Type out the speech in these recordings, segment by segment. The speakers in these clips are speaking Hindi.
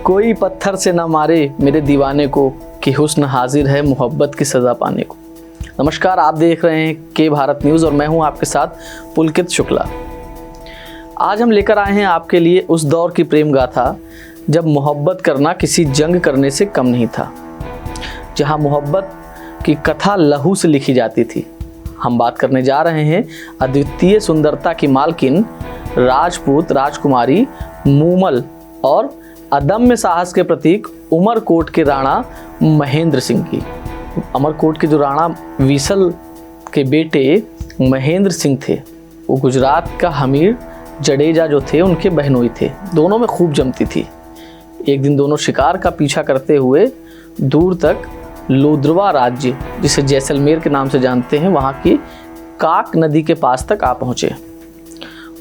कोई पत्थर से ना मारे मेरे दीवाने को, कि हुस्न हाजिर है मोहब्बत की सज़ा पाने को। नमस्कार, आप देख रहे हैं के भारत न्यूज़ और मैं हूं आपके साथ पुलकित शुक्ला। आज हम लेकर आए हैं आपके लिए उस दौर की प्रेम गाथा जब मोहब्बत करना किसी जंग करने से कम नहीं था, जहां मोहब्बत की कथा लहू से लिखी जाती थी। हम बात करने जा रहे हैं अद्वितीय सुंदरता की मालकिन, राजपूत राजकुमारी मूमल और अदम्य साहस के प्रतीक उमरकोट के राणा महेंद्र सिंह की। अमरकोट के जो राणा विसल के बेटे महेंद्र सिंह थे, वो गुजरात का हमीर जडेजा जो थे उनके बहनोई थे। दोनों में खूब जमती थी। एक दिन दोनों शिकार का पीछा करते हुए दूर तक लोद्रवा राज्य, जिसे जैसलमेर के नाम से जानते हैं, वहाँ की काक नदी के पास तक आ पहुँचे।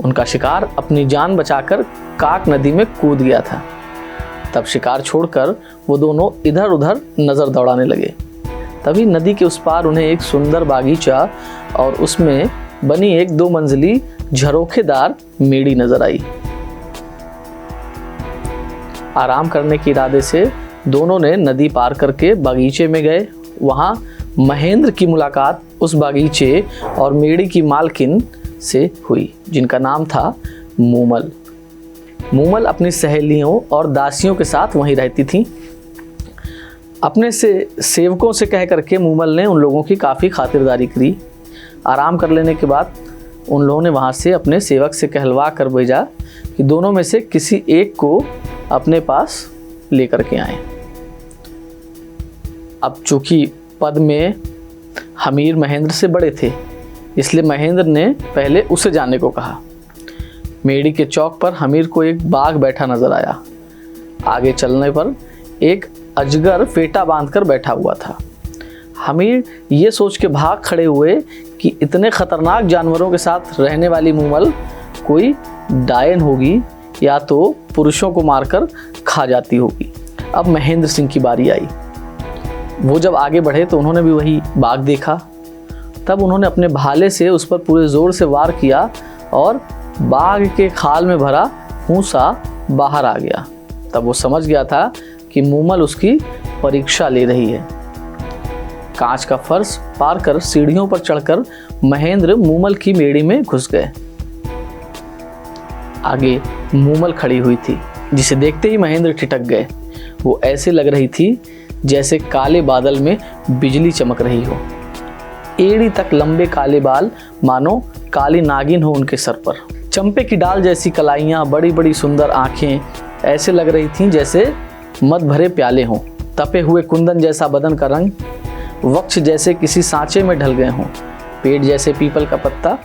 उनका शिकार अपनी जान बचाकर काक नदी में कूद गया था। तब शिकार छोड़कर वो दोनों इधर उधर नज़र दौड़ाने लगे। तभी नदी के उस पार उन्हें एक सुंदर बागीचा और उसमें बनी एक 2 मंजिली झरोखेदार मेड़ी नजर आई। आराम करने के इरादे से दोनों ने नदी पार करके बागीचे में गए। वहाँ महेंद्र की मुलाकात उस बागीचे और मेड़ी की मालकिन से हुई, जिनका नाम था मूमल। मूमल अपनी सहेलियों और दासियों के साथ वहीं रहती थी। अपने सेवकों से कह करके मूमल ने उन लोगों की काफ़ी खातिरदारी करी। आराम कर लेने के बाद उन लोगों ने वहाँ से अपने सेवक से कहलवा कर भेजा कि दोनों में से किसी एक को अपने पास लेकर के आए। अब चूंकि पद में हमीर महेंद्र से बड़े थे, इसलिए महेंद्र ने पहले उसे जाने को कहा। मेड़ी के चौक पर हमीर को एक बाघ बैठा नजर आया। आगे चलने पर एक अजगर फेटा बांधकर बैठा हुआ था। हमीर ये सोच के भाग खड़े हुए कि इतने खतरनाक जानवरों के साथ रहने वाली मूमल कोई डायन होगी या तो पुरुषों को मारकर खा जाती होगी। अब महेंद्र सिंह की बारी आई। वो जब आगे बढ़े तो उन्होंने भी वही बाघ देखा। तब उन्होंने अपने भाले से उस पर पूरे जोर से वार किया और बाघ के खाल में भरा फूंसा बाहर आ गया। तब वो समझ गया था कि मूमल उसकी परीक्षा ले रही है। कांच का फर्श पार कर सीढ़ियों पर चढ़कर महेंद्र मूमल की मेड़ी में घुस गए। आगे मूमल खड़ी हुई थी, जिसे देखते ही महेंद्र ठिठक गए। वो ऐसे लग रही थी जैसे काले बादल में बिजली चमक रही हो। एड़ी तक लंबे काले बाल, मानो काली नागिन हो उनके सर पर। चंपे की डाल जैसी कलाइयाँ, बड़ी बड़ी सुंदर आँखें, ऐसे लग रही थीं जैसे मद भरे प्याले हों। तपे हुए कुंदन जैसा बदन का रंग, वक्ष जैसे किसी सांचे में ढल गए हों। पेट जैसे पीपल का पत्ता,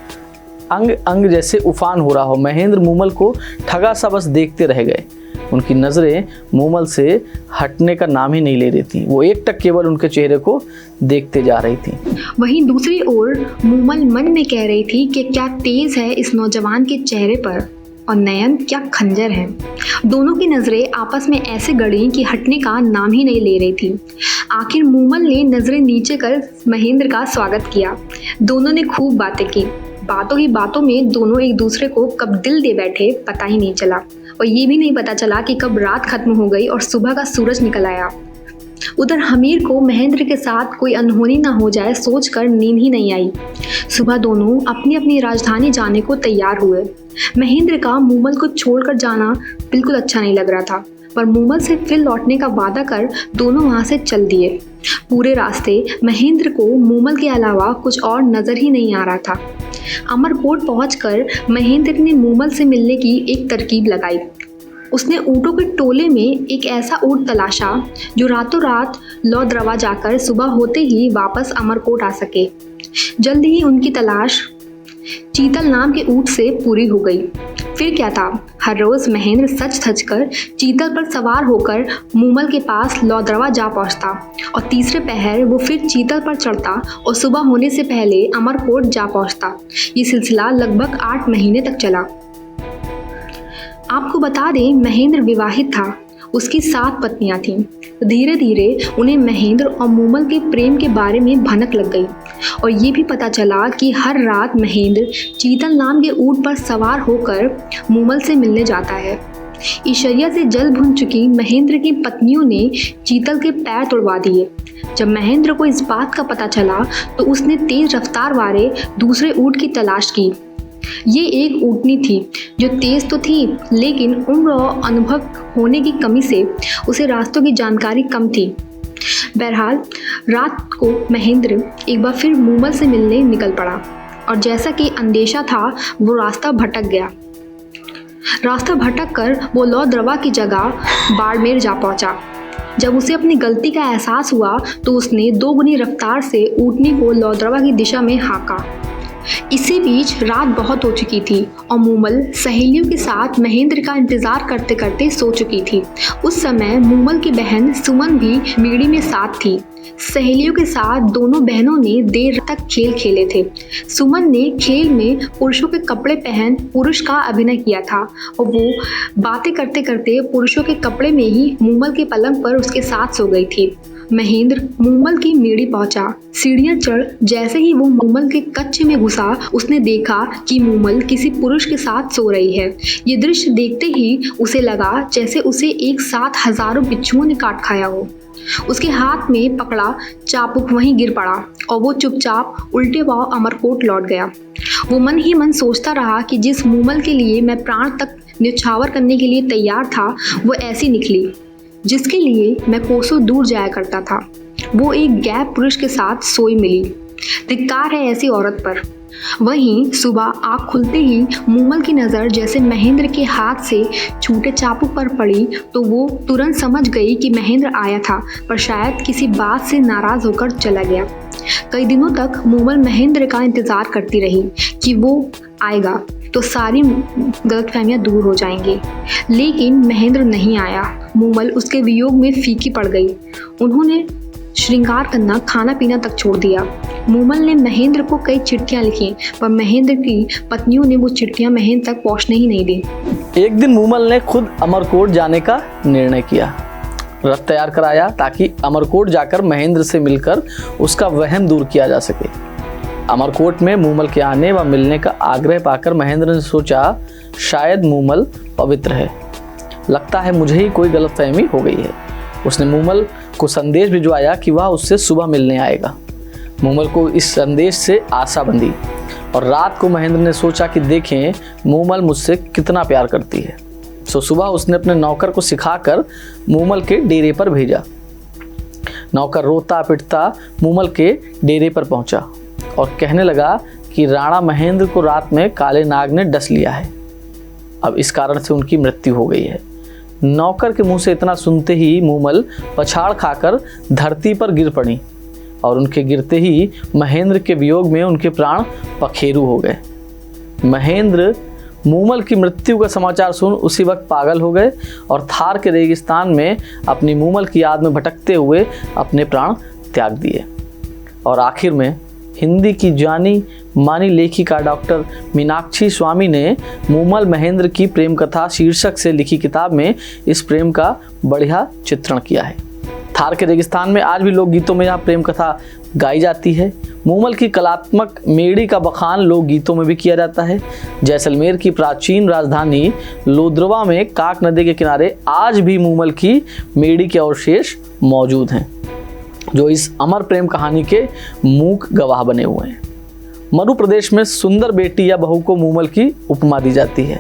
अंग अंग जैसे उफान हो रहा हो। महेंद्र मूमल को ठगा सा बस देखते रह गए। उनकी नज़रें मूमल से हटने का नाम ही नहीं ले रही थी। वो एकटक केवल उनके चेहरे को देखते जा रही थी। वहीं दूसरी ओर मूमल मन में कह रही थी कि क्या तेज है इस नौजवान के चेहरे पर, और नयन क्या खंजर है। दोनों की नज़रें आपस में ऐसे गड़ी कि हटने का नाम ही नहीं ले रही थी। आखिर मूमल ने नज़रें नीचे कर महेंद्र का स्वागत किया। दोनों ने खूब बातें की। बातों ही बातों में दोनों एक दूसरे को कब दिल दे बैठे पता ही नहीं चला, और ये भी नहीं पता चला कि कब रात खत्म हो गई और सुबह का सूरज निकल आया। उधर हमीर को महेंद्र के साथ कोई अनहोनी ना हो जाए सोचकर नींद ही नहीं आई। सुबह दोनों अपनी अपनी राजधानी जाने को तैयार हुए। महेंद्र का मूमल को छोड़कर जाना बिल्कुल अच्छा नहीं लग रहा था, पर मूमल से फिर लौटने का वादा कर दोनों वहाँ से चल दिए। पूरे रास्ते महेंद्र को मूमल के अलावा कुछ और नज़र ही नहीं आ रहा था। अमरकोट पहुंचकर महेंद्र ने मूमल से मिलने की एक तरकीब लगाई। उसने ऊँटों के टोले में एक ऐसा ऊँट तलाशा जो रातों रात लोद्रवा जाकर सुबह होते ही वापस अमरकोट आ सके। जल्द ही उनकी तलाश चीतल नाम के ऊँट से पूरी हो गई। फिर क्या था, हर रोज़ महेंद्र सच धज कर चीतल पर सवार होकर मूमल के पास लोद्रवा जा पहुंचता और तीसरे पहर वो फिर चीतल पर चढ़ता और सुबह होने से पहले अमरकोट जा पहुंचता। ये सिलसिला लगभग 8 महीने तक चला। आपको बता दें, महेंद्र विवाहित था। उसकी 7 पत्नियां थीं। धीरे धीरे उन्हें महेंद्र और मूमल के प्रेम के बारे में भनक लग गई और ये भी पता चला कि हर रात महेंद्र चीतल नाम के ऊँट पर सवार होकर मूमल से मिलने जाता है। ईर्ष्या से जल भुन चुकी महेंद्र की पत्नियों ने चीतल के पैर तुड़वा दिए। जब महेंद्र को इस बात का पता चला तो उसने तेज रफ्तार वाले दूसरे ऊंट की तलाश की। ये एक ऊँटनी थी जो तेज तो थी, लेकिन उम्र और अनुभव होने की कमी से उसे रास्तों की जानकारी कम थी। बहरहाल रात को महेंद्र एक बार फिर मूमल से मिलने निकल पड़ा और जैसा कि अंदेशा था वो रास्ता भटक गया। रास्ता भटक कर वो लौद्रवा की जगह बाड़मेर जा पहुंचा। जब उसे अपनी गलती का एहसास हुआ तो उसने दोगुनी रफ्तार से ऊँटनी को लौद्रवा की दिशा में हाँका। इसी बीच रात बहुत हो चुकी थी और मूमल सहेलियों के साथ महेंद्र का इंतजार करते करते सो चुकी थी। उस समय मूमल की बहन सुमन भी मेड़ी में साथ थी। सहेलियों के साथ दोनों बहनों ने देर तक खेल खेले थे। सुमन ने खेल में पुरुषों के कपड़े पहन पुरुष का अभिनय किया था और वो बातें करते करते पुरुषों के कपड़े में ही मूमल के पलंग पर उसके साथ सो गई थी। महेंद्र मूमल की मेड़ी पहुंचा। सीढ़ियां चढ़ जैसे ही वो मूमल के कच्चे में घुसा, उसने देखा कि मूमल किसी पुरुष के साथ सो रही है। ये दृश्य देखते ही उसे लगा जैसे उसे एक साथ हजारों बिच्छुओं ने काट खाया हो। उसके हाथ में पकड़ा चाबुक वहीं गिर पड़ा और वो चुपचाप उल्टे पांव अमरकोट लौट गया। वो मन ही मन सोचता रहा कि जिस मूमल के लिए मैं प्राण तक न्यौछावर करने के लिए तैयार था वो ऐसी निकली, जिसके लिए मैं कोसों दूर जाया करता था। वो एक गैर पुरुष के साथ सोई मिली। धिक्कार है ऐसी औरत पर। वहीं सुबह आँख खुलते ही मूमल की नज़र जैसे महेंद्र के हाथ से छूटे चाबुक पर पड़ी तो वो तुरंत समझ गई कि महेंद्र आया था, पर शायद किसी बात से नाराज होकर चला गया। कई दिनों तक मूमल महेंद्र का इंतज़ार करती रही कि वो आएगा तो सारी गलतफहमियां दूर हो जाएंगी, लेकिन महेंद्र नहीं आया। मूमल उसके वियोग में फीकी पड़ गई। उन्होंने श्रृंगार करना, खाना पीना तक छोड़ दिया। मूमल ने महेंद्र को कई चिट्ठियां लिखी, पर महेंद्र की पत्नियों ने वो चिट्ठियां महेंद्र तक पहुंचने ही नहीं दी। एक दिन मूमल ने खुद अमरकोट जाने का निर्णय किया। रथ तैयार कराया ताकि अमरकोट जाकर महेंद्र से मिलकर उसका वहम दूर किया जा सके। अमरकोट में मूमल के आने व मिलने का आग्रह पाकर महेंद्र ने सोचा शायद मूमल पवित्र है, लगता है मुझे ही कोई गलतफहमी हो गई है। उसने मूमल को संदेश भिजवाया कि वह उससे सुबह मिलने आएगा। मूमल को इस संदेश से आशा बंधी और रात को महेंद्र ने सोचा कि देखें मूमल मुझसे कितना प्यार करती है। सो सुबह उसने अपने नौकर को सिखाकर मूमल के डेरे पर भेजा। नौकर रोता पिटता मूमल के डेरे पर पहुंचा और कहने लगा कि राणा महेंद्र को रात में काले नाग ने डस लिया है। अब इस कारण से उनकी मृत्यु हो गई है। नौकर के मुंह से इतना सुनते ही मूमल पछाड़ खाकर धरती पर गिर पड़ी और उनके गिरते ही महेंद्र के वियोग में उनके प्राण पखेरु हो गए। महेंद्र मूमल की मृत्यु का समाचार सुन उसी वक्त पागल हो गए और थार के रेगिस्तान में अपनी मूमल की याद में भटकते हुए अपने प्राण त्याग दिए। और आखिर में हिंदी की जानी मानी लेखिका डॉक्टर मीनाक्षी स्वामी ने मूमल महेंद्र की प्रेम कथा शीर्षक से लिखी किताब में इस प्रेम का बढ़िया चित्रण किया है। थार के रेगिस्तान में आज भी लोकगीतों में यह प्रेम कथा गाई जाती है। मूमल की कलात्मक मेड़ी का बखान लोकगीतों में भी किया जाता है। जैसलमेर की प्राचीन राजधानी लोद्रवा में काक नदी के किनारे आज भी मूमल की मेड़ी के अवशेष मौजूद हैं, जो इस अमर प्रेम कहानी के मूक गवाह बने हुए हैं। मरु प्रदेश में सुंदर बेटी या बहू को मूमल की उपमा दी जाती है।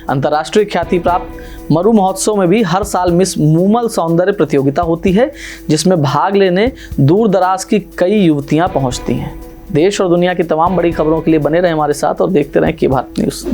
अंतर्राष्ट्रीय ख्याति प्राप्त मरु महोत्सव में भी हर साल मिस मूमल सौंदर्य प्रतियोगिता होती है, जिसमें भाग लेने दूर दराज की कई युवतियां पहुंचती हैं। देश और दुनिया की तमाम बड़ी खबरों के लिए बने रहें हमारे साथ और देखते रहें के भारत न्यूज़।